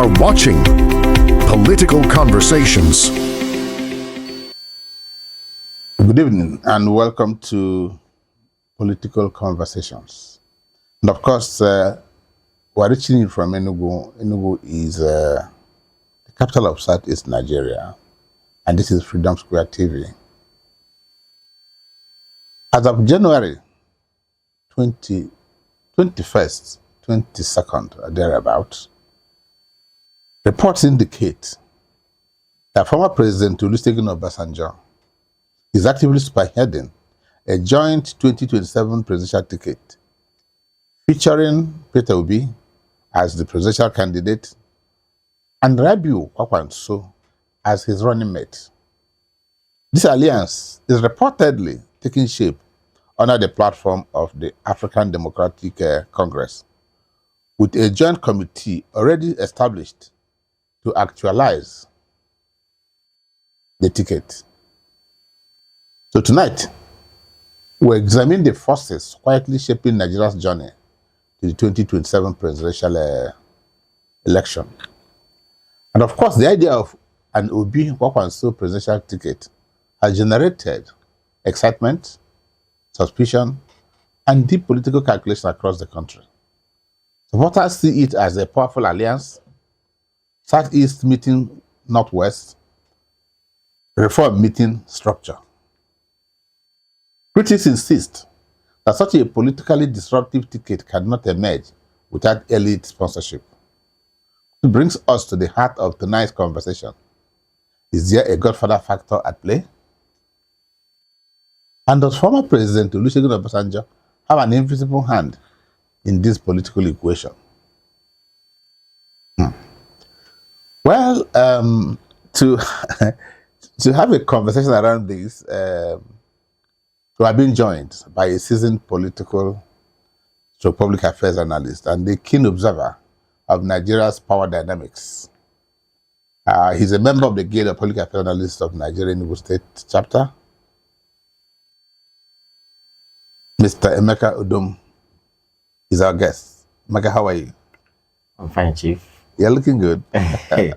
are watching Political Conversations. Good evening and welcome to Political Conversations. And of course, we're reaching you from Enugu. Enugu is the capital of Southeast Nigeria, and this is Freedom Square TV. As of January 21st, 22nd, or thereabouts, reports indicate that former President Olusegun Obasanjo is actively spearheading a joint 2027 presidential ticket featuring Peter Obi as the presidential candidate and Rabiu Kwankwaso as his running mate. This alliance is reportedly taking shape under the platform of the African Democratic Congress, with a joint committee already established to actualize the ticket. So tonight, we'll examine the forces quietly shaping Nigeria's journey to the 2027 presidential election. And of course, the idea of an Obi Kwankwaso presidential ticket has generated excitement, suspicion, and deep political calculation across the country. Supporters see it as a powerful alliance, Southeast meeting Northwest, reform meeting structure. Critics insist that such a politically disruptive ticket cannot emerge without elite sponsorship. It brings us to the heart of tonight's conversation. Is there a Godfather factor at play? And does former President Olusegun Obasanjo have an invisible hand in this political equation? Well, to have a conversation around this, we have been joined by a seasoned political public affairs analyst and a keen observer of Nigeria's power dynamics. He's a member of the Guild of Public Affairs Analysts of Nigerian State Chapter. Mr. Emeka Odom is our guest. Emeka, how are you? I'm fine, Chief. You're looking good. Good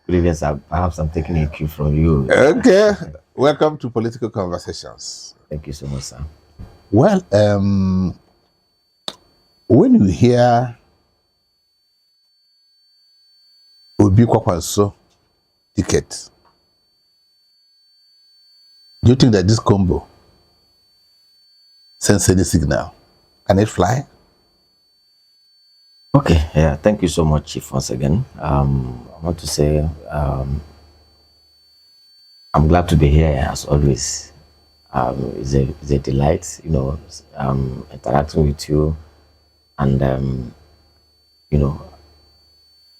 evening, sir. Perhaps I'm taking a cue from you. Okay. Welcome to Political Conversations. Thank you so much, sir. Well, when you hear Obi Kwankwaso ticket, do you think that this combo sends any signal? Can it fly? Okay, yeah, thank you so much, Chief, once again. I want to say I'm glad to be here, as always. It's a delight, interacting with you. And,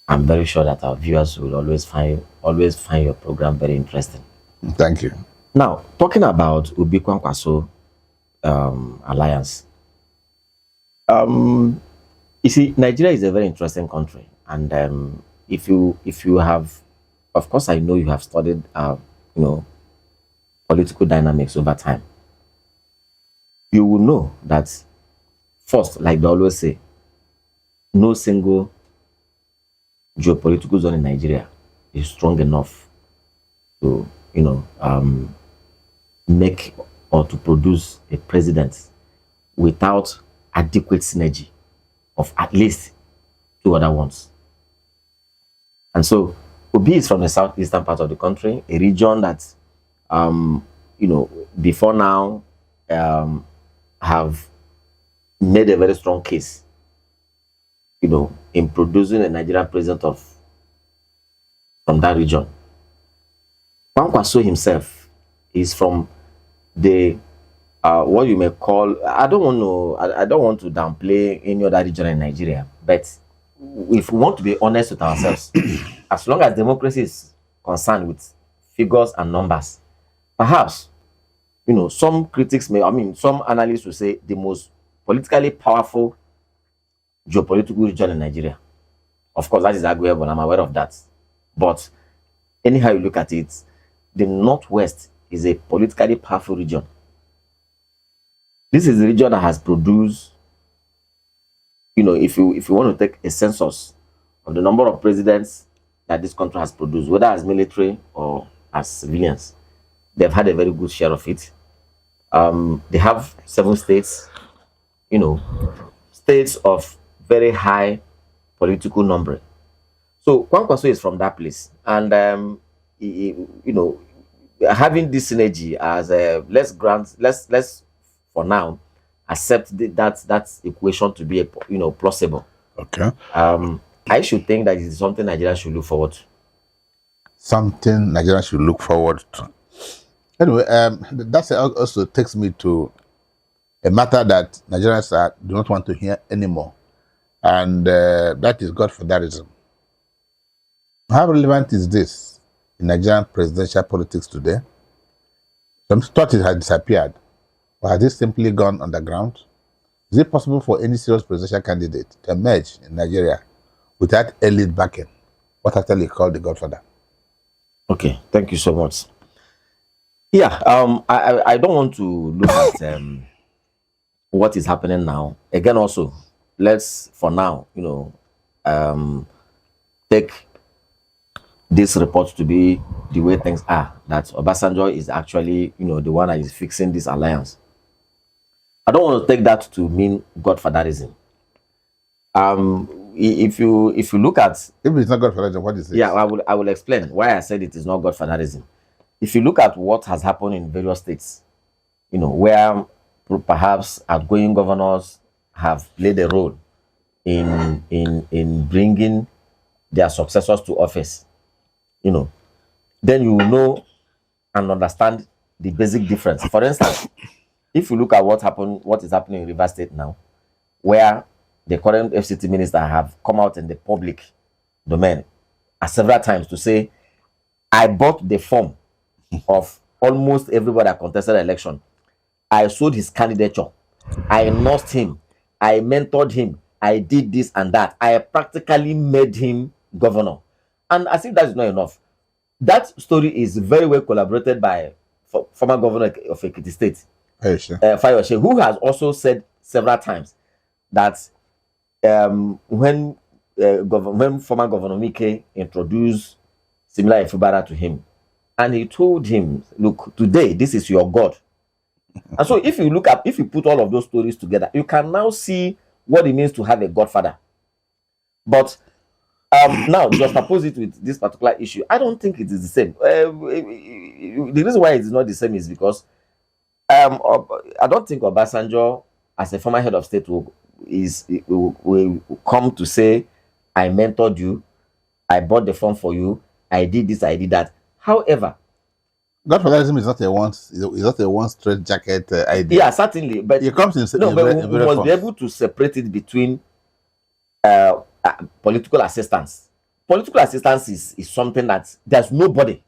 I'm very sure that our viewers will always find your program very interesting. Thank you. Now, talking about Obi Kwankwaso alliance. You see, Nigeria is a very interesting country, and if you have, of course, I know you have studied, political dynamics over time. You will know that first, like they always say, no single geopolitical zone in Nigeria is strong enough to, make or to produce a president without adequate synergy of at least two other ones. And so Obi is from the southeastern part of the country, a region that, before now have made a very strong case, in producing a Nigerian president from that region. Kwankwaso himself is from the what you may call, I don't want to downplay any other region in Nigeria, but if we want to be honest with ourselves, as long as democracy is concerned with figures and numbers, perhaps, some critics some analysts will say the most politically powerful geopolitical region in Nigeria. Of course, that is arguable, I'm aware of that. But anyhow you look at it, the Northwest is a politically powerful region. This is the region that has produced, if you want to take a census of the number of presidents that this country has produced, whether as military or as civilians, they've had a very good share of it. They have 7 states, states of very high political number. So Kwankwaso is from that place, and having this synergy as let's for now accept that equation to be a plausible. Okay. I should think that it is something Nigeria should look forward to. Something Nigeria should look forward to. Anyway, that also takes me to a matter that Nigerians do not want to hear anymore, and that is Godfatherism. How relevant is this in Nigerian presidential politics today? Some thought it had disappeared, or has it simply gone underground? Is it possible for any serious presidential candidate to emerge in Nigeria without elite backing? What actually called the Godfather? Okay, thank you so much. Yeah, I don't want to look at what is happening now. Again, also, let's for now, take this report to be the way things are. That Obasanjo is actually, the one that is fixing this alliance. I don't want to take that to mean Godfatherism. If you look at, if it's not Godfatherism, what is it? Yeah, I will explain why I said it is not Godfatherism. If you look at what has happened in various states, where perhaps outgoing governors have played a role in bringing their successors to office, then you will know and understand the basic difference. For instance, if you look at what is happening in Rivers State now, where the current FCT minister have come out in the public domain several times to say, I bought the form of almost everybody that contested the election. I sold his candidature. I endorsed him. I mentored him. I did this and that. I practically made him governor. And as if that is not enough, that story is very well collaborated by former governor of Ekiti State, Fayose, who has also said several times that when former Governor Mike introduced similar Ifubara to him, and he told him, look, today this is your God. And so if you put all of those stories together, you can now see what it means to have a godfather. But now just oppose it with this particular issue. I don't think it is the same. The reason why it is not the same is because I don't think Obasanjo, as a former head of state, will come to say, I mentored you, I bought the form for you, I did this, I did that. However, Godfatherism is not a one straight jacket idea. Yeah, certainly, but it comes in no, but we must be able to separate it between political assistance. Political assistance is something that there's nobody.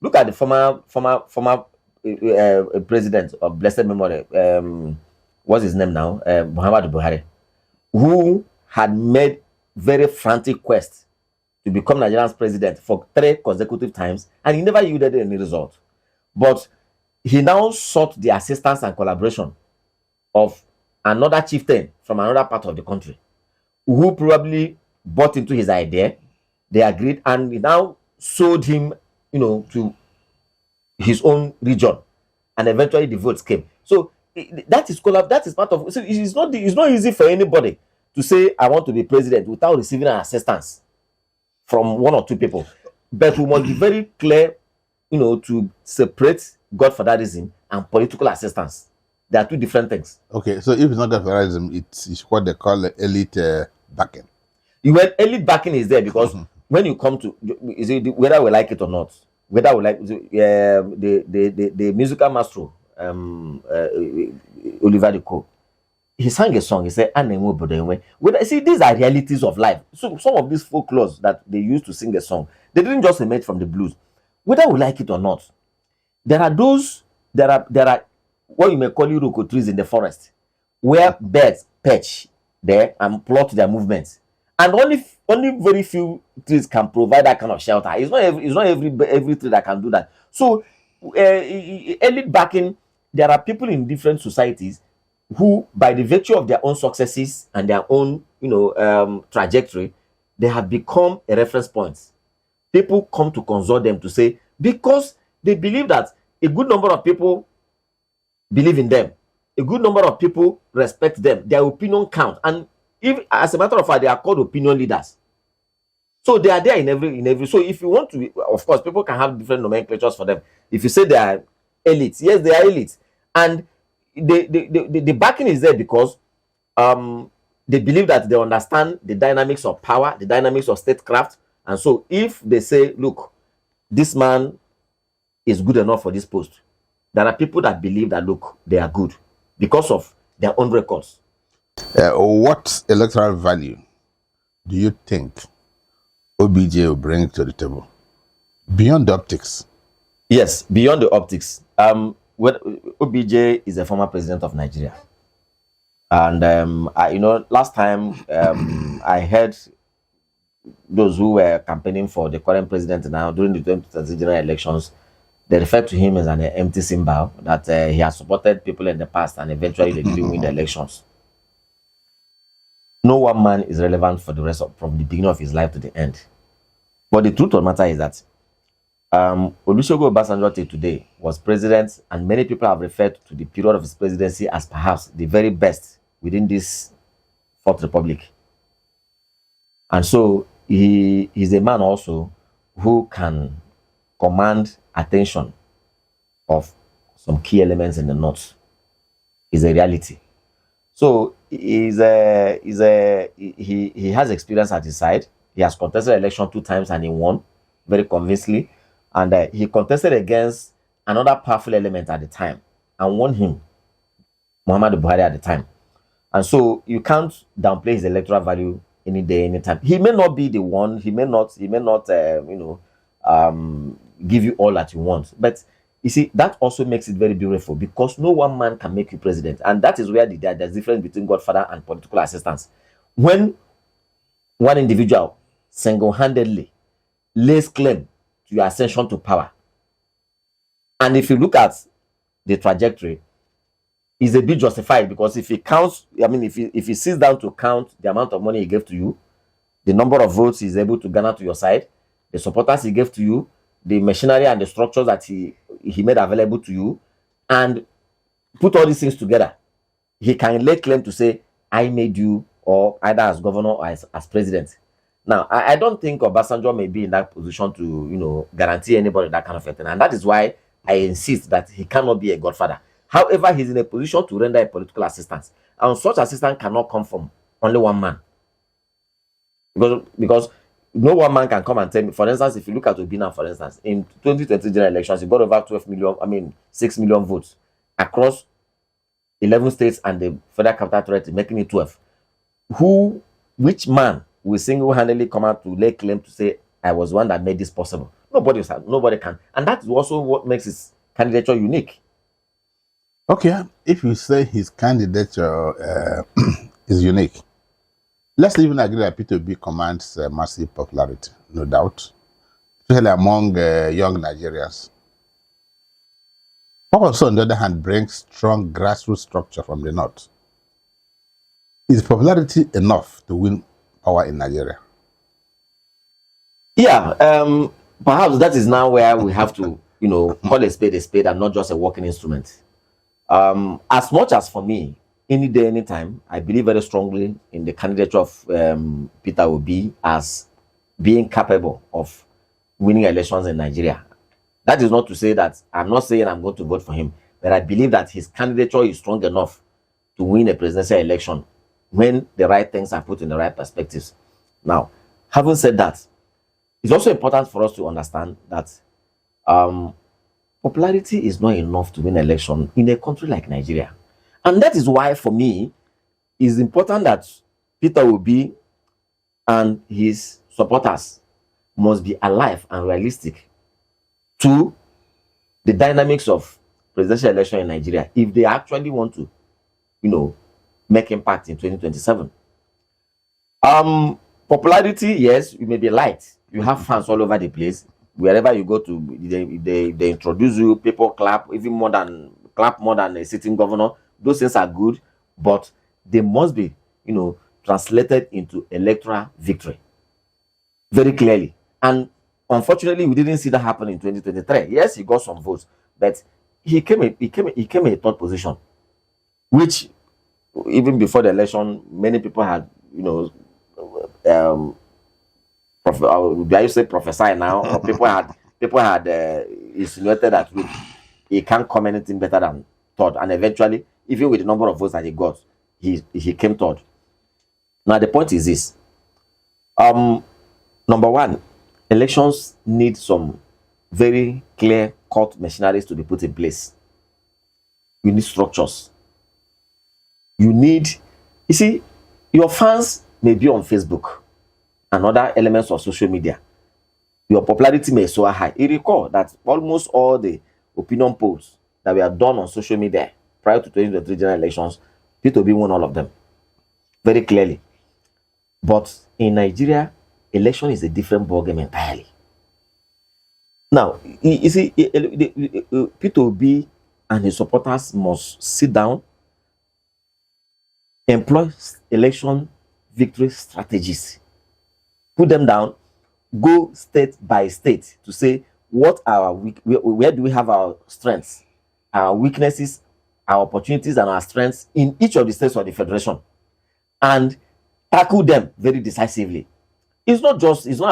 Look at the former president of blessed memory. What's his name now? Muhammadu Buhari, who had made very frantic quest to become Nigerian's president for 3 consecutive times, and he never yielded any result. But he now sought the assistance and collaboration of another chieftain from another part of the country, who probably bought into his idea. They agreed, and he now sold him, to his own region, and eventually the votes came. So that is part of. So it's not easy for anybody to say, I want to be president without receiving an assistance from 1 or 2 people. But we must be very clear, to separate Godfatherism and political assistance. They are 2 different things. Okay, so if it's not Godfatherism, it's what they call elite backing. Elite backing is there because when you come to, whether we like it or not, whether we like the musical maestro, Oliver Deco, he sang a song. He said, see, these are realities of life. So some of these folklores that they used to sing a song, they didn't just emerge from the blues. Whether we like it or not, there are what you may call iroko trees in the forest, where birds perch there and plot their movements. And only very few trees can provide that kind of shelter. It's not every tree that can do that. So elite backing, there are people in different societies who, by the virtue of their own successes and their own, trajectory, they have become a reference point. People come to consult them to say, because they believe that a good number of people believe in them, a good number of people respect them, their opinion count, and if, as a matter of fact, they are called opinion leaders. So they are there in every. So if you want to, of course, people can have different nomenclatures for them. If you say they are elites, yes, they are elites, and the backing is there because they believe that they understand the dynamics of power, the dynamics of statecraft, and so if they say, look, this man is good enough for this post, there are people that believe that, look, they are good because of their own records. What electoral value do you think OBJ will bring to the table beyond the optics? Yes, beyond the optics. OBJ is a former president of Nigeria, and last time I heard those who were campaigning for the current president now during the 2020 general elections, they referred to him as an empty symbol, that he has supported people in the past and eventually they didn't win the elections. No one man is relevant for the rest of, from the beginning of his life to the end. But the truth of the matter is that Olusegun Obasanjo till today was president, and many people have referred to the period of his presidency as perhaps the very best within this Fourth Republic. And so he is a man also who can command attention of some key elements in the North. Is a reality. So he has experience at his side. He has contested election 2 times and he won very convincingly. And he contested against another powerful element at the time and won him, Muhammadu Buhari, at the time. And so you can't downplay his electoral value any day, any time. He may not be the one. He may not give you all that you want. But you see, that also makes it very beautiful because no one man can make you president. And that is where there's difference between Godfather and political assistants. When one individual single-handedly lays claim to your ascension to power, and if you look at the trajectory, is a bit justified, because if he counts, if he sits down to count the amount of money he gave to you, the number of votes he's able to garner to your side, the supporters he gave to you, the machinery and the structures that he made available to you, and put all these things together, he can lay claim to say, I made you, or either as governor or as president. Now, I don't think Obasanjo may be in that position to, guarantee anybody that kind of a thing. And that is why I insist that he cannot be a godfather. However, he's in a position to render a political assistance. And such assistance cannot come from only one man. Because no one man can come and tell me, for instance, if you look at Obina, for instance, in 2020 general elections, he got over 6 million votes across 11 states and the Federal Capital Territory, making it 12. Which man will single-handedly come out to lay claim to say, I was one that made this possible? Nobody can. And that's also what makes his candidature unique. Okay, if you say his candidature is unique, let's even agree that Peter Obi commands massive popularity, no doubt, especially among young Nigerians. Also, on the other hand, brings strong grassroots structure from the North. Is popularity enough to win power in Nigeria? Yeah, perhaps that is now where we have to, call a spade and not just a working instrument. As much as for me, any day, anytime, I believe very strongly in the candidature of Peter Obi as being capable of winning elections in Nigeria. That is not to say that I'm not saying I'm going to vote for him, but I believe that his candidature is strong enough to win a presidential election when the right things are put in the right perspectives. Now, having said that, it's also important for us to understand that popularity is not enough to win an election in a country like Nigeria. And that is why, for me, it's important that Peter Obi and his supporters must be alive and realistic to the dynamics of presidential election in Nigeria if they actually want to, make impact in 2027. Popularity, yes, you may be light. You have fans all over the place. Wherever you go to, they introduce you, people clap more than a sitting governor. Those things are good, but they must be, translated into electoral victory. very clearly. And unfortunately, we didn't see that happen in 2023. Yes, he got some votes, but he came in third position, which even before the election, many people had, do I say prophesy now, or people had insinuated that look, he can't come anything better than third, and eventually, even with the number of votes that he got, he came third. Now the point is this: number one, elections need some very clear cut machineries to be put in place. You need structures. You see, your fans may be on Facebook and other elements of social media. Your popularity may be so high. You recall that almost all the opinion polls that were done on social media prior to 2023 general elections, P2B won all of them very clearly. But in Nigeria, election is a different ballgame entirely. Now, you see, P2B and his supporters must sit down, employ election victory strategies, put them down, go state by state to say what where do we have our strengths, our weaknesses, our opportunities, and our strengths in each of the states of the federation, and tackle them very decisively. It's not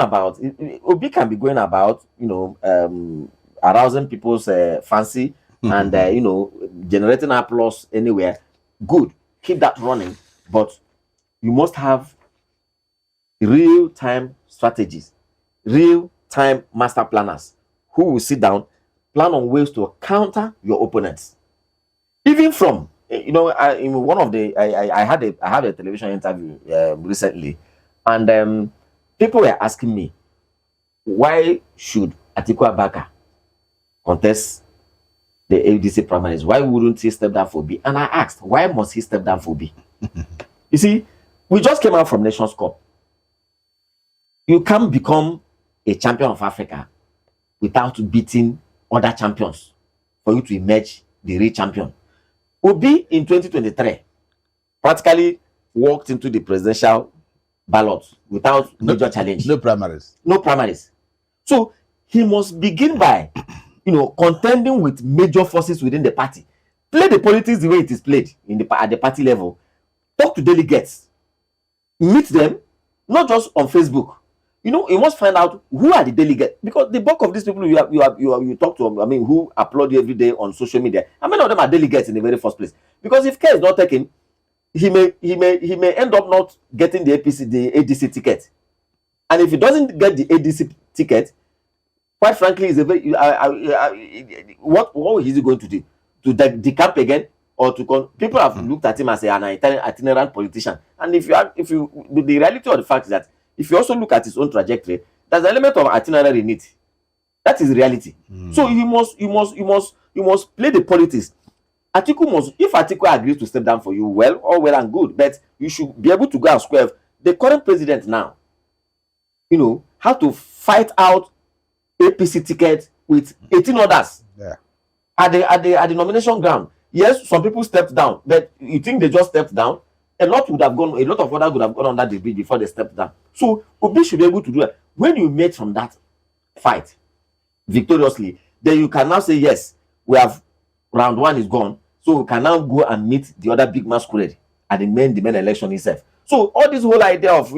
about Obi can be going about arousing people's fancy and generating applause anywhere. Good, keep that running, but you must have real-time strategies, real-time master planners who will sit down, plan on ways to counter your opponents. Even from in one of the I had a television interview recently, and people were asking me, why should Atiku Abubakar contest the ADC primaries? Why wouldn't he step down for B? And I asked, why must he step down for B? You see, we just came out from Nations Cup. You can't become a champion of Africa without beating other champions for you to emerge the real champion. Obi in 2023 practically walked into the presidential ballot without major challenge. No primaries. No primaries. So he must begin by, contending with major forces within the party. Play the politics the way it is played at the party level. Talk to delegates. Meet them, not just on Facebook. You must find out who are the delegates, because the bulk of these people you talk to, who applaud you every day on social media, how many of them are delegates in the very first place? Because if care is not taken, he may end up not getting the ADC ticket, and if he doesn't get the ADC ticket, quite frankly, is a very what is he going to do? To decamp again, or people have looked at him as an itinerant politician, and the reality of the fact is that if you also look at his own trajectory, there's an element of itinerary in it. That is reality. So you must play the politics. If Atiku agrees to step down for you, well and good, but you should be able to go and square the current president now. How to fight out APC ticket with 18 others. Yeah. At the nomination ground. Yes, some people stepped down, but you think they just stepped down? A lot of others would have gone under the bridge before they stepped down. So Obi should be able to do that. When you made from that fight victoriously, then you can now say, yes, we have round one is gone, so we can now go and meet the other big masquerade at the main election itself. So all this whole idea of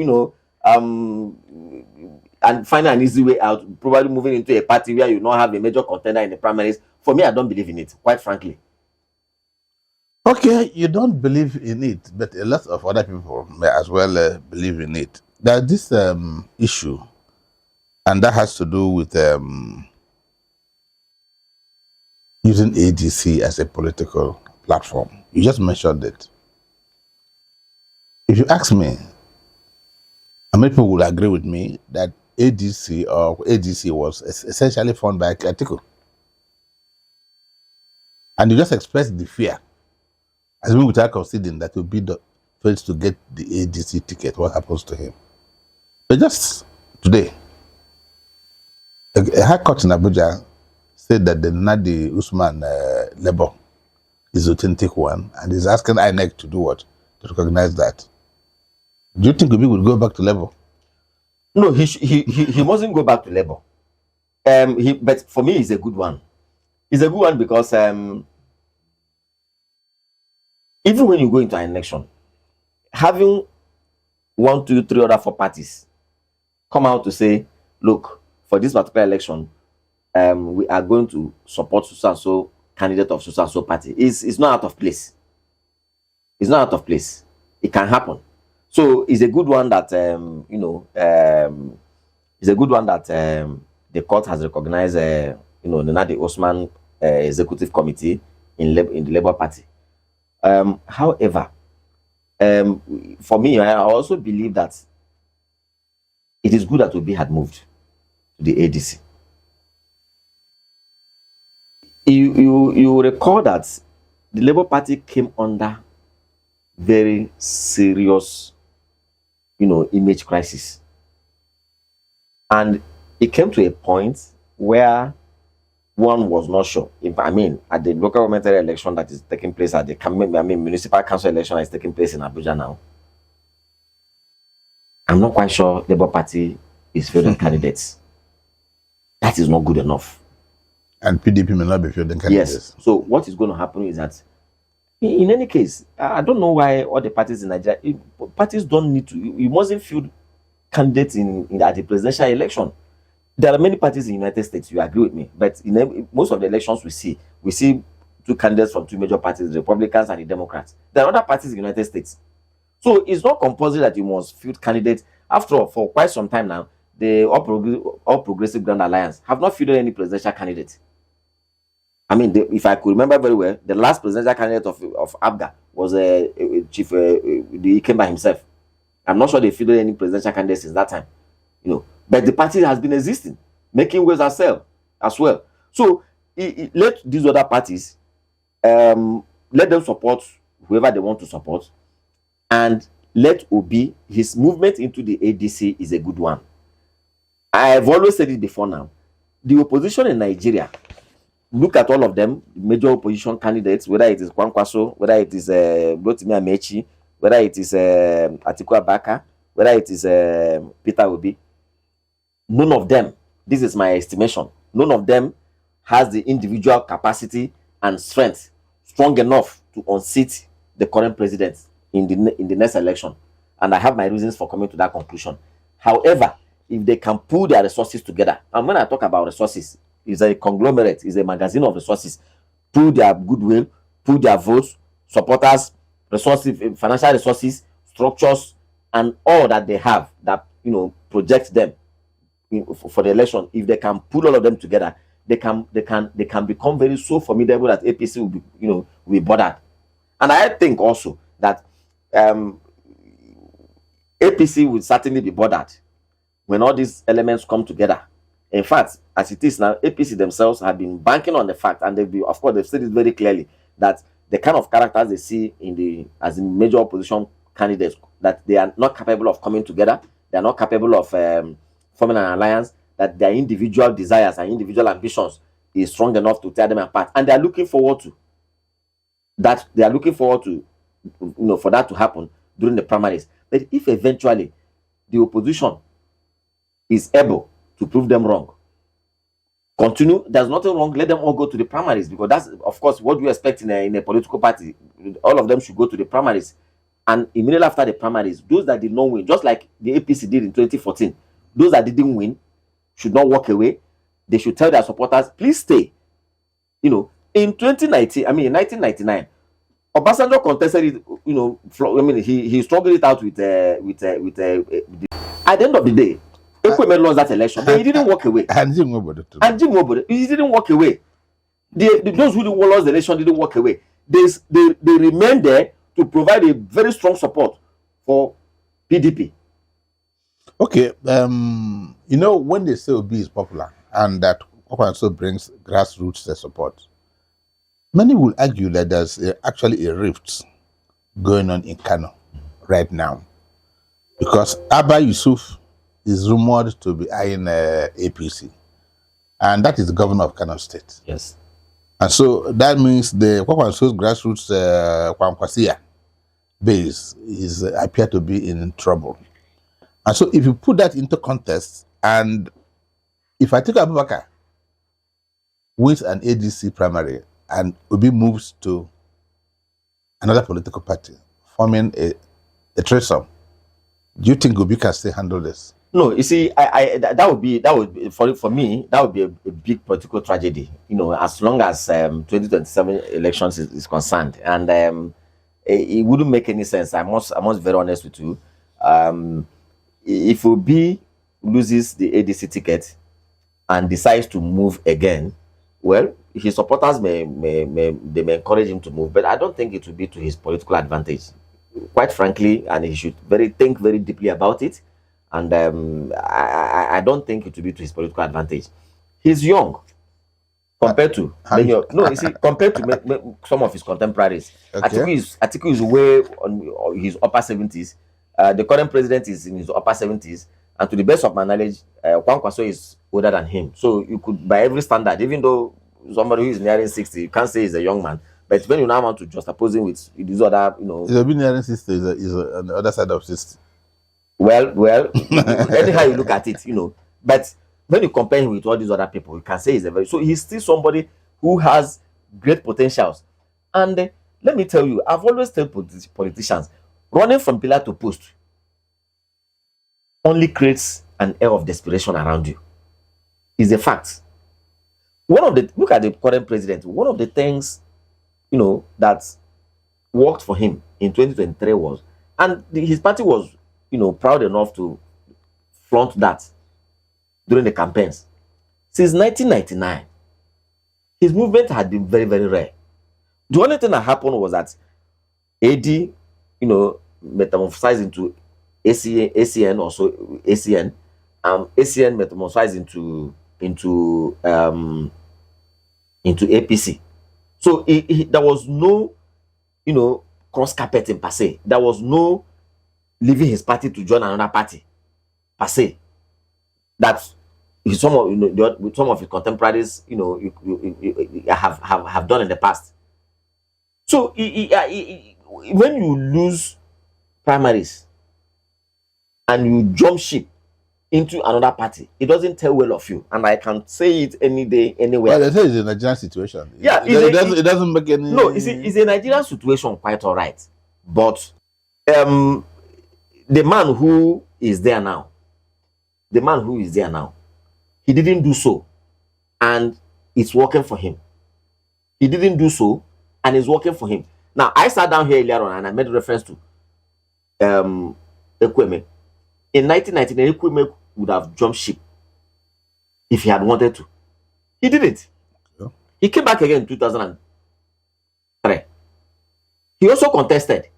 and finding an easy way out, probably moving into a party where you not have a major contender in the primaries, for me, I don't believe in it, quite frankly. Okay, you don't believe in it, but a lot of other people may as well believe in it. There's this issue, and that has to do with using ADC as a political platform. You just mentioned it. If you ask me, and many people will agree with me that ADC was essentially formed by Atiku. And you just express the fear, as we without considering that will be the first to get the ADC ticket, what happens to him. But just today, a high court in Abuja said that the Nadi Usman label is the authentic one, and is asking INEC to do what? To recognize that. Do you think we would go back to level? No, he mustn't go back to Labour. But for me, it's a good one. It's a good one because even when you go into an election, having 1, 2, 3 other 4 parties come out to say, look, for this particular election, we are going to support so and so candidate of so and so party. Is not out of place. It's not out of place. It can happen. So it's a good one that it's a good one that the court has recognized. The Nadi Osman Executive Committee in the Labour Party. However, for me, I also believe that it is good that Obi had moved to the ADC. You recall that the Labour Party came under very serious, image crisis, and it came to a point where one was not sure. At the local government election that is taking place at the municipal council election that is taking place in Abuja now, I'm not quite sure Labour Party is fielding candidates. That is not good enough. And PDP may not be fielding candidates. Yes. So what is going to happen is that, in any case, I don't know why all the parties in Nigeria, parties don't need to. You mustn't field candidates at the presidential election. There are many parties in the United States. You agree with me? But in most of the elections we see 2 candidates from 2 major parties, the Republicans and the Democrats. There are other parties in the United States. So it's not compulsory that you must field candidates. After all, for quite some time now, the All Progressive Grand Alliance have not fielded any presidential candidate. If I could remember very well, the last presidential candidate of ABGA was Chief he came by himself. I'm not sure they fielded any presidential candidates since that time. But the party has been existing, making waves as well. So let these other parties, let them support whoever they want to support, and let Obi, his movement into the ADC is a good one. I have always said it before now. The opposition in Nigeria, look at all of them, major opposition candidates, whether it is Kwankwaso, whether it is Rotimi Amechi, whether it is Atiku Abubakar, whether it is Peter Obi. None of them, this is my estimation, none of them has the individual capacity and strength strong enough to unseat the current president in the next election. And I have my reasons for coming to that conclusion. However, if they can pull their resources together, and when I talk about resources, it's a conglomerate, it's a magazine of resources, pull their goodwill, pull their votes, supporters, resources, financial resources, structures, and all that they have that project them for the election. If they can pull all of them together, they can become very so formidable that APC will be bothered. And I think also that APC will certainly be bothered when all these elements come together. In fact, as it is now, APC themselves have been banking on the fact, and they've said it very clearly, that the kind of characters they see as in major opposition candidates, that they are not capable of coming together, they are not capable of forming an alliance, that their individual desires and individual ambitions is strong enough to tear them apart, and they are looking forward to that. They are looking forward to, for that to happen during the primaries. But if eventually the opposition is able to prove them wrong, continue, there's nothing wrong, let them all go to the primaries, because that's, of course, what you expect in a political party. All of them should go to the primaries, and immediately after the primaries, those that did not win, just like the APC did in 2014, those that didn't win should not walk away. They should tell their supporters, please stay. In 2019, in 1999, Obasanjo contested it. He struggled it out with at the end of the day, Ekweme lost that election, but he didn't walk away. And Jim Obode, he didn't walk away. Those who lost the election didn't walk away. They remained there to provide a very strong support for PDP. Okay, when they say Obi is popular and that Kwankwaso brings grassroots support, many will argue that there's actually a rift going on in Kano right now, because Abba Yusuf is rumored to be eyeing APC, and that is the governor of Kano State. Yes. And so that means the Kwankwaso's grassroots Kwankwasia base appear to be in trouble. And so if you put that into context, and if I take Abubakar wins an ADC primary and Obi moves to another political party, forming a threesome, do you think Obi can still handle this? No, you see, that would be for me that would be a big political tragedy. You know, as long as 2027 elections is concerned, and it wouldn't make any sense. I must be very honest with you. If Obi loses the ADC ticket and decides to move again, well, his supporters may encourage him to move, but I don't think it will be to his political advantage, quite frankly, and he should think very deeply about it. And I don't think it will be to his political advantage. He's young compared to compared to some of his contemporaries. Okay. Atiku is way on his upper 70s. The current president is in his upper 70s, and to the best of my knowledge, Kwankwaso is older than him. So you could, by every standard, even though somebody who is nearing 60, you can't say he's a young man. But when you now want to juxtapose him with these other, He's been nearing 60, is on the other side of 60. Well, anyhow you look at it, but when you compare him with all these other people, you can say he's still somebody who has great potentials. And let me tell you, I've always told politicians, running from pillar to post only creates an air of desperation around you. Is a fact. Look at the current president. One of the things, that worked for him in 2023 was, and his party was, proud enough to flaunt that during the campaigns. Since 1999, his movement had been very, very rare. The only thing that happened was that AD, metamorphosized into ACN, also ACN, ACN metamorphosized into APC. So there was no, cross carpeting per se. There was no leaving his party to join another party per se. That some of his contemporaries, have done in the past. So when you lose primaries and you jump ship into another party, it doesn't tell well of you. And I can say it any day, anywhere. Well, they say it's a Nigerian situation. Yeah, it doesn't make any. No, it's a Nigerian situation, quite all right. But the man who is there now, he didn't do so, and it's working for him. He didn't do so, and it's working for him. Now, I sat down here earlier on and I made reference to Ekweme. In 1999, Ekweme would have jumped ship if he had wanted to. He did it. Yeah. He came back again in 2003. He also contested,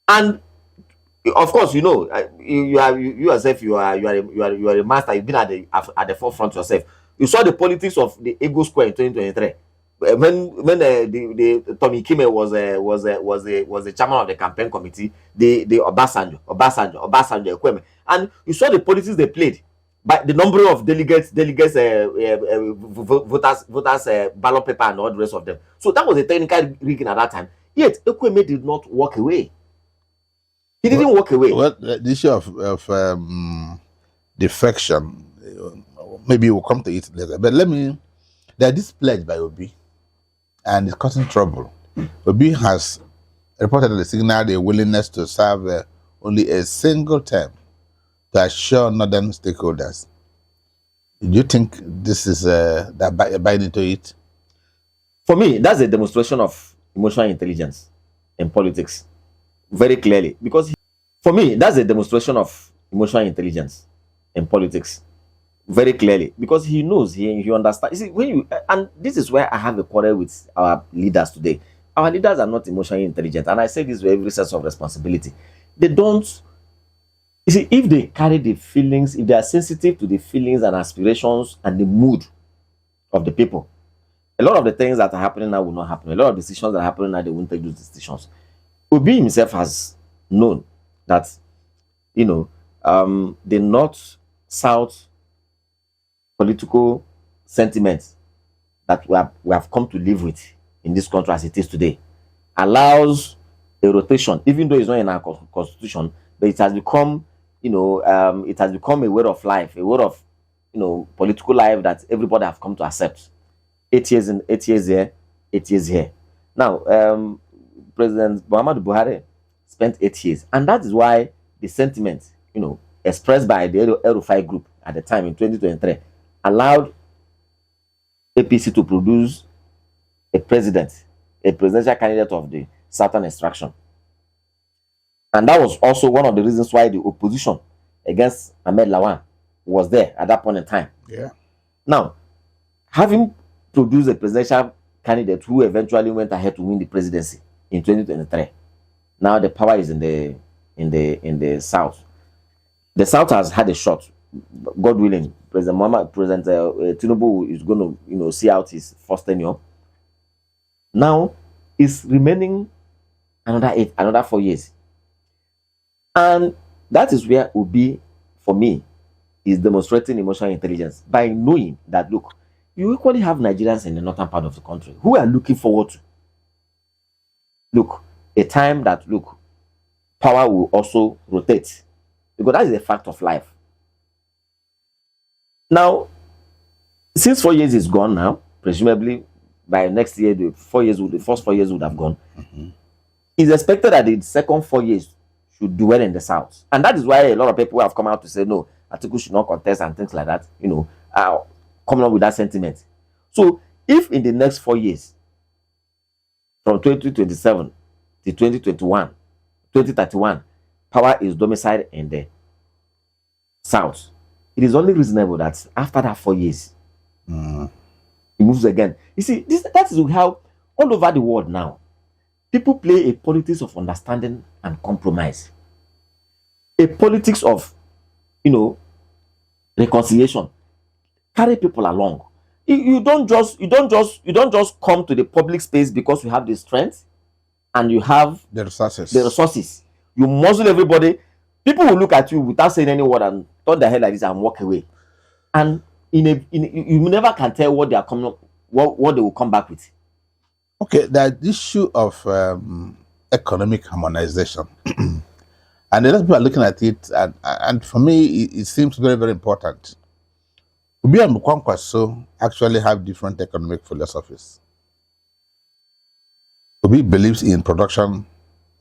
and of course, you yourself, you are a master. You've been at the forefront yourself. You saw the politics of the Ego Square in 2023 when the Tommy Kime was the chairman of the campaign committee. The Obasanjo, Ekweme, and you saw the politics they played by the number of delegates, voters, ballot paper, and all the rest of them. So that was a technical rigging at that time. Yet Ekweme did not walk away. He didn't walk away. Well, the issue of defection, maybe we'll come to it later. But there's this pledge by Obi, and it's causing trouble. Obi has reportedly signaled a willingness to serve only a single term to assure northern stakeholders. Do you think this is that buying into it? For me, that's a demonstration of emotional intelligence in politics. Very clearly, because for me, that's a demonstration of emotional intelligence in politics. Very clearly, because he knows, he understands. You see, and this is where I have a quarrel with our leaders today. Our leaders are not emotionally intelligent, and I say this with every sense of responsibility. They don't. You see, if they carry the feelings, if they are sensitive to the feelings and aspirations and the mood of the people, a lot of the things that are happening now will not happen. A lot of decisions that are happening now, they won't take those decisions. Obi himself has known that, the North-South political sentiments that we have come to live with in this country as it is today allows a rotation, even though it's not in our constitution, but it has become it has become a way of life, a way of, political life that everybody have come to accept. 8 years in, 8 years here, 8 years here. Now, President Muhammadu Buhari spent 8 years, and that is why the sentiment, expressed by the El-Rufai group at the time in 2023, allowed APC to produce a presidential candidate of the Southern extraction. And that was also one of the reasons why the opposition against Ahmed Lawan was there at that point in time. Yeah. Now, having produced a presidential candidate who eventually went ahead to win the presidency in 2023, now the power is in the South. The South has had a shot. God willing, President Tinubu is going to see out his first tenure. Now, it's remaining another 4 years. And that is where Obi, for me, is demonstrating emotional intelligence by knowing that, look, you equally have Nigerians in the northern part of the country who are looking forward to, look, a time that, look, power will also rotate, because that is a fact of life. Now, since 4 years is gone now, presumably by next year, the first 4 years would have gone. It's expected that the second 4 years should do well in the South. And that is why a lot of people have come out to say, no, Atiku should not contest and things like that, coming up with that sentiment. So, if in the next 4 years, from 2027 to 2031, power is domiciled in the South, it is only reasonable that after that 4 years, it moves again. You see, that is how all over the world now, people play a politics of understanding and compromise, a politics of, reconciliation, carry people along. You don't just come to the public space because you have the strength and you have The resources. You muzzle everybody. People will look at you without saying any word and turn their head like this and walk away. And you never can tell what they are coming, what they will come back with. Okay, the issue of economic harmonization, and a lot of people are looking at it, and for me, it seems very, very important. Obi and Kwankwaso actually have different economic philosophies. Obi believes in production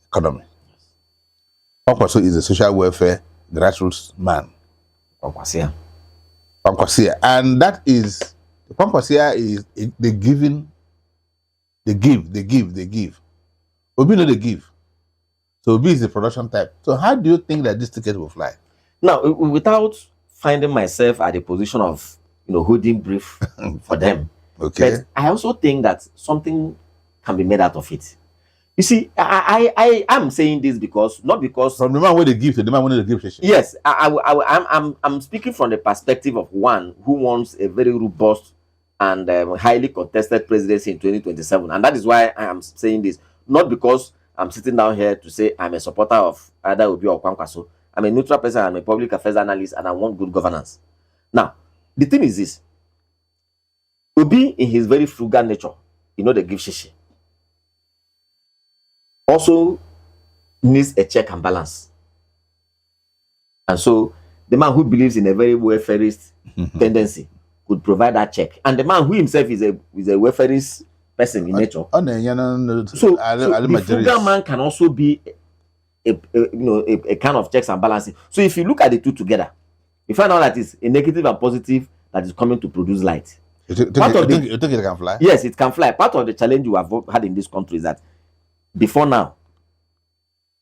economy. Kwankwaso is a social welfare grassroots man. Kwankwaso. And that is, Kwankwaso is the giving. They give. Obi no they give. So Obi is the production type. So how do you think that this ticket will fly? Now, without finding myself at the position of, holding brief for them, Okay. but I also think that something can be made out of it. You see, I am saying this not because From the man where they give to the man when they give. yes, I'm speaking from the perspective of one who wants a very robust and highly contested presidency in 2027, and that is why I am saying this. Not because I'm sitting down here to say I'm a supporter of either Obi or Kwankwaso. I'm a neutral person. I'm a public affairs analyst, and I want good governance. Now, the thing is this: Obi, in his very frugal nature, they give shishi, also needs a check and balance. And so, the man who believes in a very welfarist tendency could provide that check, and the man who himself is a welfarist person in nature. So the frugal man can also be a kind of checks and balances. So if you look at the two together, you find out that it's a negative and positive that is coming to produce light. You think it can fly? Yes, it can fly. Part of the challenge we have had in this country is that before now,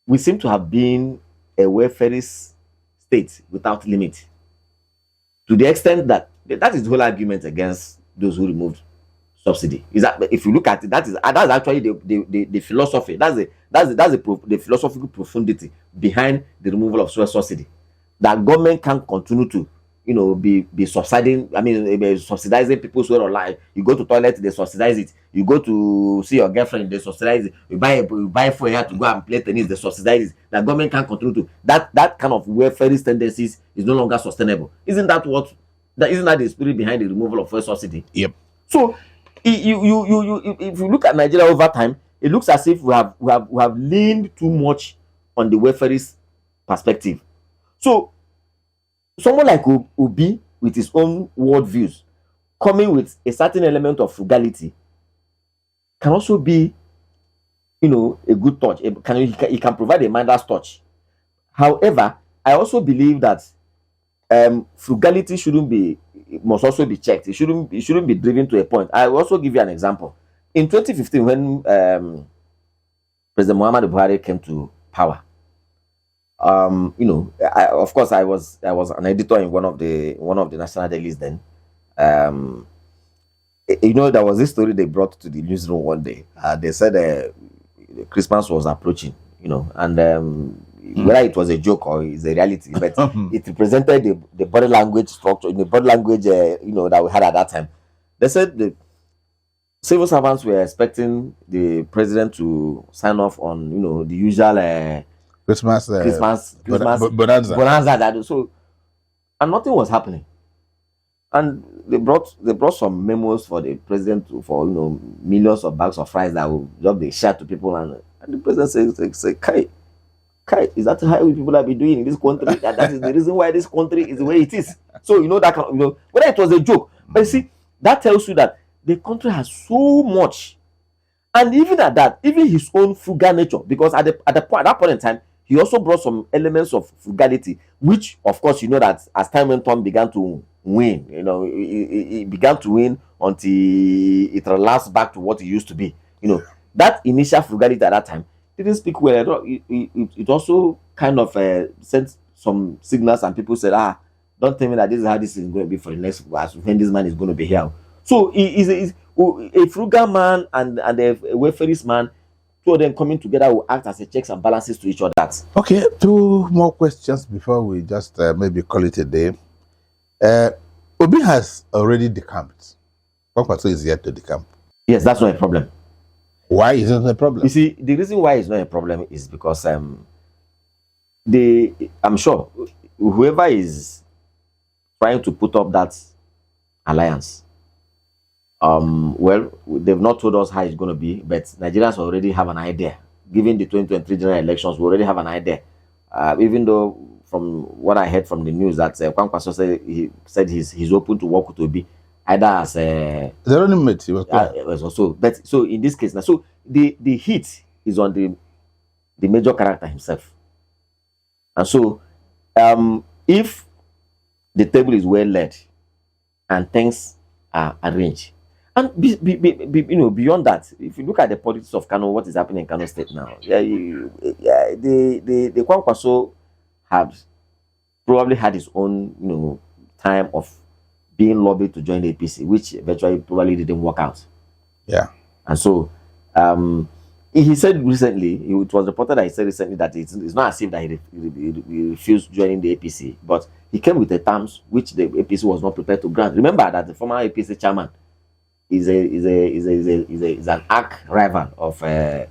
we seem to have been a welfarist state without limit, to the extent that is the whole argument against those who removed subsidy. Is that if you look at it, that's actually the philosophy. That's the philosophical profundity behind the removal of subsidy. That government can continue to be subsidizing. Subsidizing people's way of life. You go to toilet, they subsidize it. You go to see your girlfriend, they subsidize it. You buy for her to go and play tennis, they subsidize it. The government can continue to that kind of welfarist tendencies is no longer sustainable. Isn't that the spirit behind the removal of fuel subsidy? Yep. So if you look at Nigeria over time, it looks as if we have leaned too much on the welfarist perspective. So someone like Obi with his own worldviews, coming with a certain element of frugality, can also be, a good touch. He can provide a Midas touch. However, I also believe that frugality must also be checked. It shouldn't be driven to a point. I will also give you an example. In 2015, when President Muhammadu Buhari came to power, of course, I was an editor in one of the national dailies then. There was this story they brought to the newsroom one day. They said Christmas was approaching, and whether it was a joke or it's a reality, but it represented the body language structure, the body language, that we had at that time. They said the civil servants were expecting the president to sign off on, the usual Christmas bonanza. So, and nothing was happening. And they brought some memos for the president for millions of bags of rice that will just be shared to people, and the president says, Kai, is that how people have been doing in this country? That is the reason why this country is the way it is. So that whether it was a joke, but you see, that tells you that the country has so much, and even at that, even his own frugal nature, because at that point in time, he also brought some elements of frugality, which of course that as time went on began to win. It began to win until it relaxed back to what it used to be. That initial frugality at that time didn't speak well. It also kind of sent some signals, and people said, don't tell me that this is how this is going to be for the next when this man is going to be here. So he is a frugal man and a welfarist man. Two of them coming together will act as a checks and balances to each other. Okay, two more questions before we just maybe call it a day. Obi has already decamped. Kwankwaso is yet to decamp. Yes, that's not a problem. Why is it a problem? You see, the reason why it's not a problem is because I'm sure whoever is trying to put up that alliance, well, they've not told us how it's going to be, but Nigerians already have an idea. Given the 2023 general elections, we already have an idea. Even though, from what I heard from the news, that Kwankwaso said he's open to work with Obi, either as a their own mate. He was also, but so in this case now, so the heat is on the major character himself, and so if the table is well led and things are arranged. And beyond that, if you look at the politics of Kano, what is happening in Kano State now, the Kwankwaso had probably had his own, time of being lobbied to join the APC, which eventually probably didn't work out. Yeah. And so, he said recently, it was reported that he said recently that it's not as if that he refused joining the APC, but he came with the terms which the APC was not prepared to grant. Remember that the former APC chairman is an arch rival of a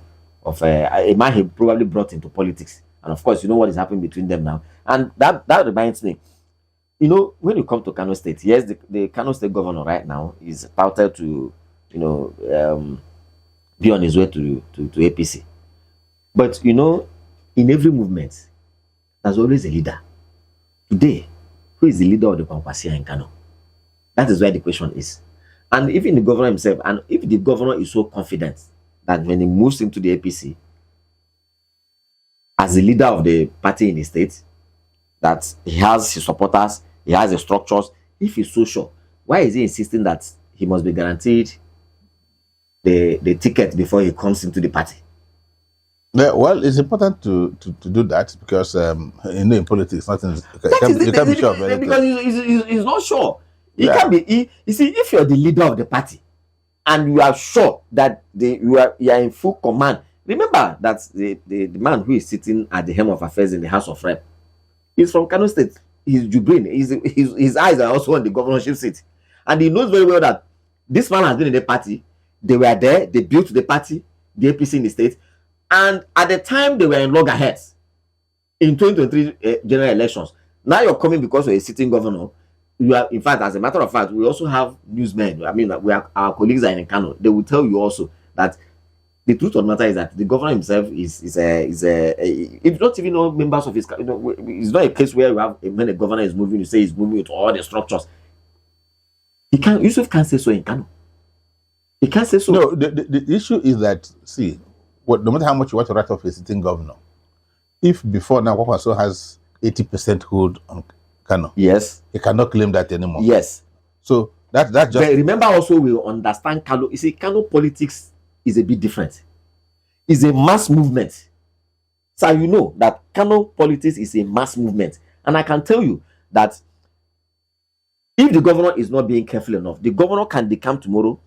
man he probably brought into politics, and of course, what is happening between them now. And that reminds me, when you come to Kano State, yes, the Kano State governor right now is touted to, be on his way to APC, but in every movement, there's always a leader. Today, who is the leader of the Kwankwaso in Kano? That is where the question is. And even the governor himself, and if the governor is so confident that when he moves into the APC as the leader of the party in the state, that he has his supporters, he has the structures, if he's so sure, why is he insisting that he must be guaranteed the ticket before he comes into the party? Yeah, well, it's important to do that because in politics, nothing you can't be sure of anything. Because he's not sure. He can be. You see, if you're the leader of the party and you are sure that you are in full command, remember that the man who is sitting at the helm of affairs in the House of Rep is from Kano State. He's Jubrin. His eyes are also on the governorship seat, and he knows very well that this man has been in the party. They were there. They built the party, the APC in the state, and at the time they were in loggerheads in 2023 general elections. Now you're coming because you're a sitting governor. You are, in fact, as a matter of fact, we also have newsmen. I mean, our colleagues are in Kano. They will tell you also that The truth of the matter is that the governor himself it's not even all members of his, it's not a case where you have, when a governor is moving, you say he's moving with all the structures. Yusuf can't say so in Kano. He can't say so. No, the issue is that, see, no matter how much you want to write off a sitting governor, if before now Kwankwaso has 80% hold on Kano, yes, he cannot claim that anymore. Yes. So that's just. But remember also, we understand Kano. You see, Kano politics is a bit different. It's a mass movement. So you know that Kano politics is a mass movement, and I can tell you that if the governor is not being careful enough, the governor can decamp tomorrow.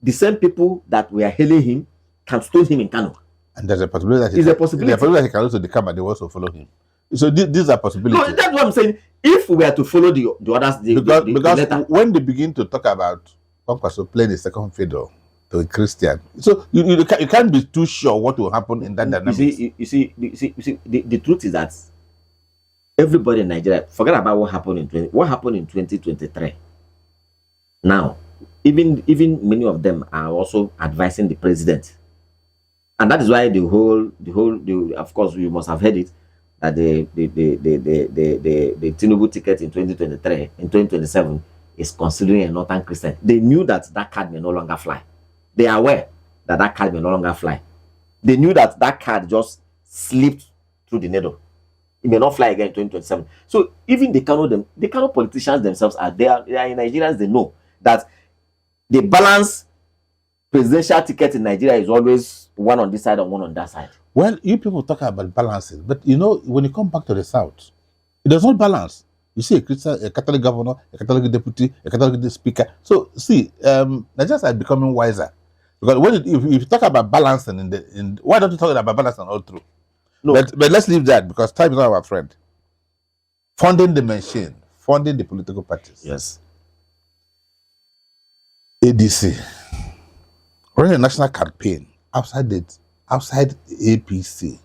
The same people that were hailing him can stone him in Kano. And there's a possibility that there's a possibility that he can also decamp and they also follow him. So these are possibilities. No, that's what I'm saying. If we were to follow the others, because when they begin to talk about Kwankwaso playing the second fiddle to a Christian, so you can't be too sure what will happen in that dynamic. You see, the truth is that everybody in Nigeria, forget about what happened in 2023. Now, even many of them are also advising the president, and that is why the whole of course you must have heard it, that the Tinubu ticket in 2027 is considering a northern Christian. They knew that card may no longer fly. They are aware that card may no longer fly. They knew that card just slipped through the needle. It may not fly again in 2027. So even the Kano politicians themselves they are Nigerians. They know that the balance presidential ticket in Nigeria is always one on this side and one on that side. Well, you people talk about balances, but you know, when you come back to the South, it does not balance. You see a Christian, a Catholic governor, a Catholic deputy, a Catholic speaker. So see, Nigerians are becoming wiser. Because if you talk about balancing why don't you talk about balancing all through? No. But let's leave that because time is not our friend. Funding the machine, funding the political parties. Yes. ADC running a national campaign outside APC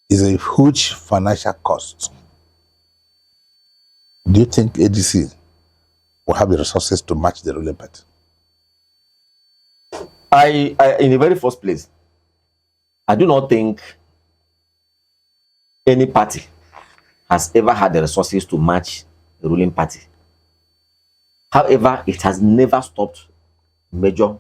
is a huge financial cost. Do you think ADC will have the resources to match the ruling party? I in the very first place, I do not think any party has ever had the resources to match the ruling party. However, it has never stopped a major,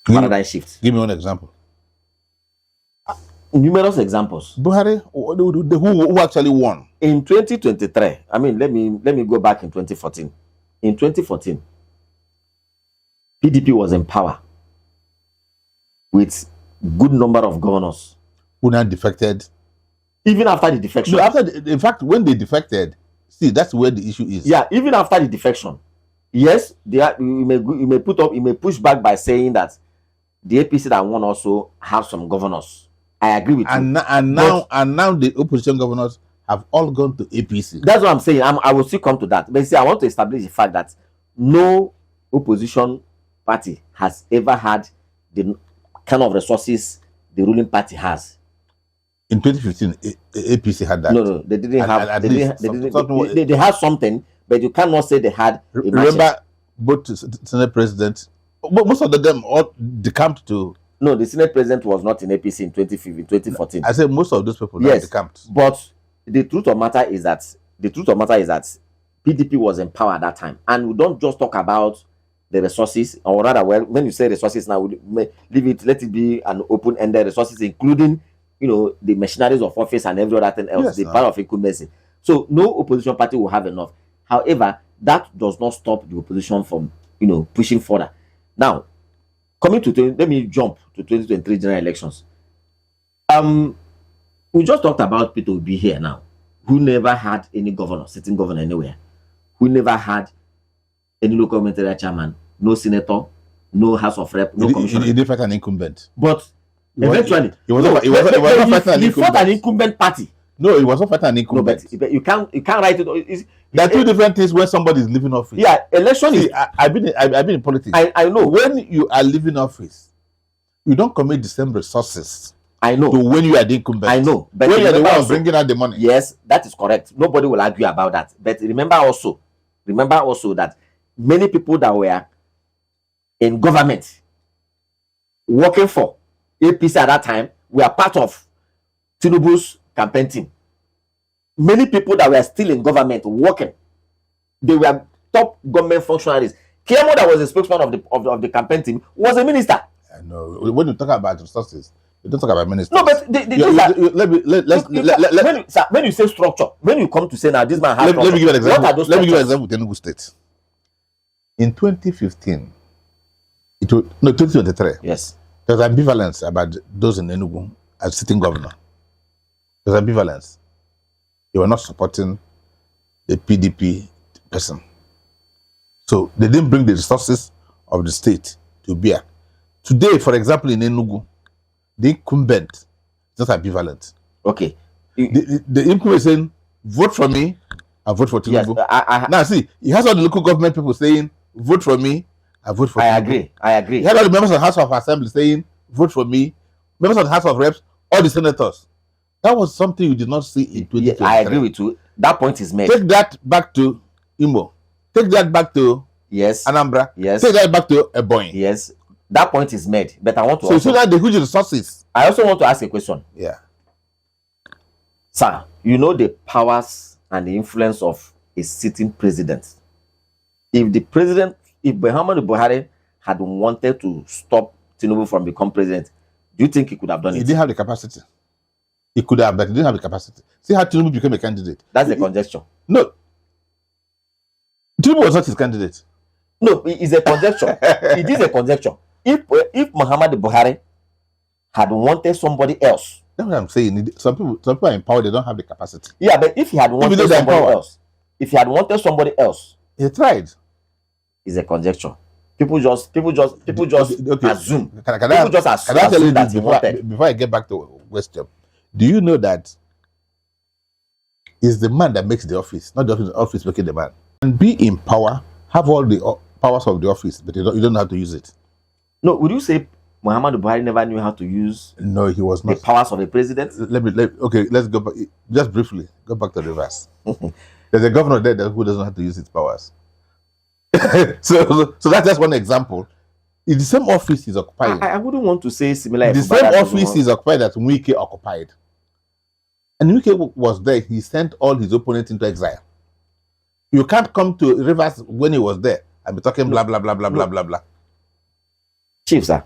paradigm shift. Give me one example. Numerous examples. Buhari, who actually won? In 2023, I mean, let me go back in 2014. In 2014, PDP was in power with good number of governors who now defected. Even after the defection. No, in fact, when they defected, see, that's where the issue is. Yeah, even after the defection, yes, you may push back by saying that the APC that won also have some governors. I agree with you. And now the opposition governors have all gone to APC. That's what I'm saying. I will still come to that. But see, I want to establish the fact that no opposition party has ever had the kind of resources the ruling party has. In 2015, APC had that. No, they didn't have. They had something, but you cannot say they had. Remember, both Senate presidents, most of them all decamped to. No, the Senate president was not in APC in 2014. I said most of those people decamped. But the truth of matter is that PDP was in power at that time, and we don't just talk about the resources, or rather, well, when you say resources now, let it be an open-ended resources, including the machineries of office and every other thing else, yes, the power of incumbency. So no opposition party will have enough. However, that does not stop the opposition from pushing further. Now, let me jump to 2023 general elections. We just talked about Peter Obi here now, who never had any sitting governor anywhere, who never had any local government chairman, no senator, no House of Rep, no commissioner. He did fight an incumbent. But eventually, he fought an incumbent party. No, he was not fighting an incumbent. No, but you can't write it. There are two different things when somebody is leaving office. Yeah, election is. I've been in politics. I know. When you are leaving office, you don't commit the same resources. I know. To when you are the incumbent. I know. But when you are the one bringing out the money. Yes, that is correct. Nobody will argue about that. But remember also remember also that many people that were in government working for APC at that time were part of Tinubu's campaign team. Many people that were still in government working, they were top government functionaries. Kemo, that was the spokesman of the campaign team, was a minister. I know. When you talk about resources, you don't talk about ministers. No, but when you say structure, when you come to say now this man has let me give you an example. What are those let me give you an structures? example with Enugu State. In 2015, 2023. Yes. There's ambivalence about those in Enugu as sitting governor. There's ambivalence. They were not supporting the PDP person. So they didn't bring the resources of the state to bear. Today, for example, in Enugu, the incumbent is not ambivalent. Okay. The incumbent is saying, vote for me and vote for Tinubu. Yes, now see, he has all the local government people saying, vote for me and vote for Tinubu. I agree. He had all the members of the House of Assembly saying, vote for me. Members of the House of Reps, all the senators. That was something you did not see in 2023. I agree with you. That point is made. Take that back to Imo. Take that back to Anambra. Yes. Take that back to Ebonyi. Yes. That point is made. But I want to so also, that the huge resources. I also want to ask a question. Yeah. Sir, you know the powers and the influence of a sitting president. If Muhammadu Buhari had wanted to stop Tinubu from becoming president, do you think he could have done it? He didn't have the capacity. He could have, but he didn't have the capacity. See how Tinubu became a candidate. That's a conjecture. No. Tinubu was not his candidate. No, it is a conjecture. It is a conjecture. If Muhammadu Buhari had wanted somebody else. That's what I'm saying. Some people are empowered, they don't have the capacity. Yeah, but if he had wanted somebody else, he tried. It's a conjecture. People just okay. assume. Can I tell you that this he wanted. before I get back to question? Do you know that it's the man that makes the office, not the office making the man? And be in power, have all the powers of the office, but you don't know how to use it. No, would you say Muhammadu Buhari never knew how to use No, he was not. the powers of the president? Okay, let's go back. Just briefly, go back to the reverse. There's a governor there who doesn't know how to use his powers. so that's just one example. In the same office he's occupying. I wouldn't want to say similar. The same office he's occupied that Wike occupied. And Wike was there. He sent all his opponents into exile. You can't come to Rivers when he was there and be talking blah, blah, blah, blah, blah, blah, blah. Chief, sir.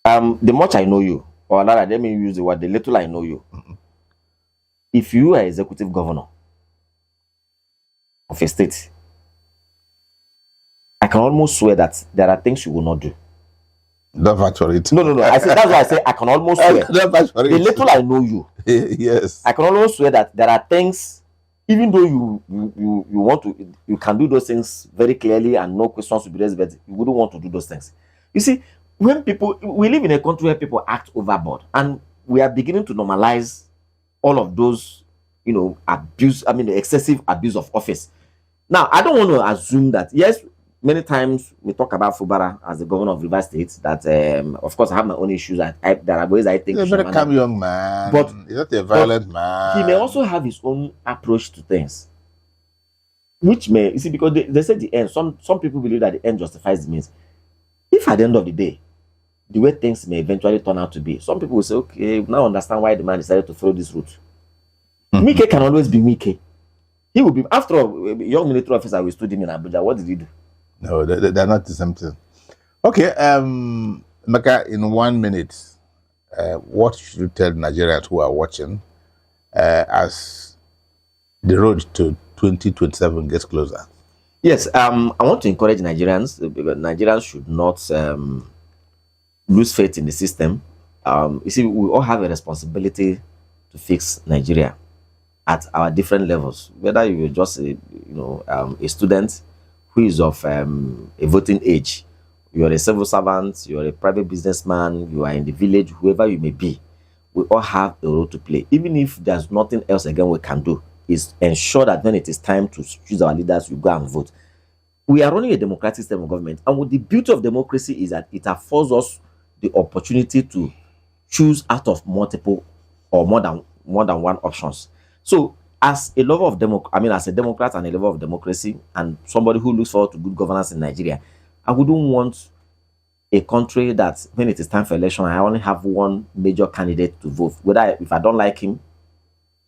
The much I know you, or rather, let me use the word, the little I know you. If you are executive governor of a state, I can almost swear that there are things you will not do. Don't vouch for it. No. That's why I say I can almost swear. Don't vouch for it. The little I know you. Yes. I can almost swear that there are things, even though you want to, you can do those things very clearly and no questions will be raised, but you wouldn't want to do those things. You see, when we live in a country where people act overboard, and we are beginning to normalize all of those, the excessive abuse of office. Now, I don't want to assume that, yes, many times we talk about Fubara as the governor of Rivers State, that, of course, I have my own issues. There are ways I think he's a very calm young man, but he's not a violent man. He may also have his own approach to things, which may, you see, because they say the end, some people believe that the end justifies the means. If at the end of the day, the way things may eventually turn out to be, some people will say, okay, now understand why the man decided to follow this route. Mike can always be Mike. He will be, after all, a young military officer we stood him in Abuja. What did he do? No, they're not the same thing. Okay, Emeka, in 1 minute, what should you tell Nigerians who are watching as the road to 2027 gets closer? Yes, I want to encourage Nigerians, because Nigerians should not lose faith in the system. You see, we all have a responsibility to fix Nigeria at our different levels. Whether you're just a student who is of a voting age, you're a civil servant, you're a private businessman, you are in the village, whoever you may be, we all have a role to play. Even if there's nothing else again we can do, is ensure that when it is time to choose our leaders, we go and vote. We are running a democratic system of government, and what the beauty of democracy is that it affords us the opportunity to choose out of multiple or more than one options. So as a lover of as a Democrat and a lover of democracy, and somebody who looks forward to good governance in Nigeria, I wouldn't want a country that when it is time for election, I only have one major candidate to vote. If I don't like him,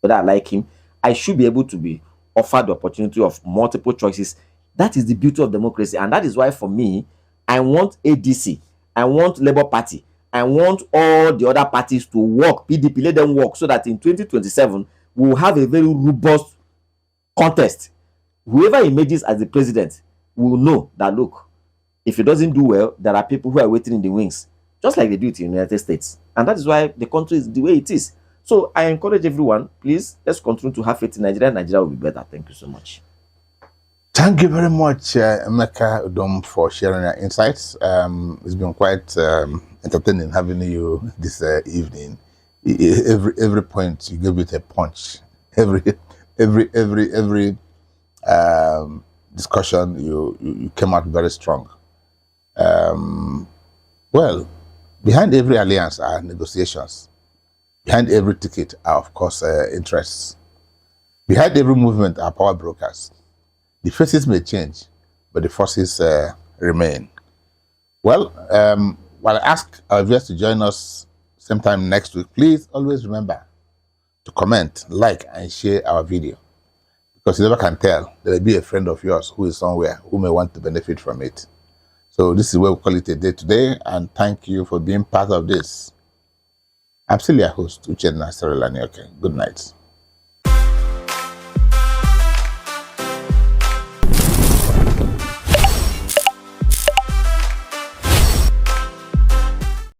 whether I like him, I should be able to be offered the opportunity of multiple choices. That is the beauty of democracy, and that is why for me, I want ADC, I want Labour Party, I want all the other parties to work, PDP, let them work, so that in 2027 we will have a very robust contest. Whoever emerges as the president will know that, look, if it doesn't do well, there are people who are waiting in the wings, just like they do it in the United States. And that is why the country is the way it is. So I encourage everyone, please, let's continue to have faith in Nigeria. Nigeria will be better. Thank you so much. Thank you very much, Emeka Odom, for sharing your insights. It's been quite entertaining having you this evening. Every point you give it a punch. Every discussion you came out very strong. Well, behind every alliance are negotiations. Behind every ticket are, of course, interests. Behind every movement are power brokers. The faces may change, but the forces remain. Well, while I ask our viewers to join us sometime next week, please always remember to comment, like, and share our video. Because you never can tell, there will be a friend of yours who is somewhere who may want to benefit from it. So this is where we call it a day today, and thank you for being part of this. I'm still your host, Uchenna Serilanioke. Good night.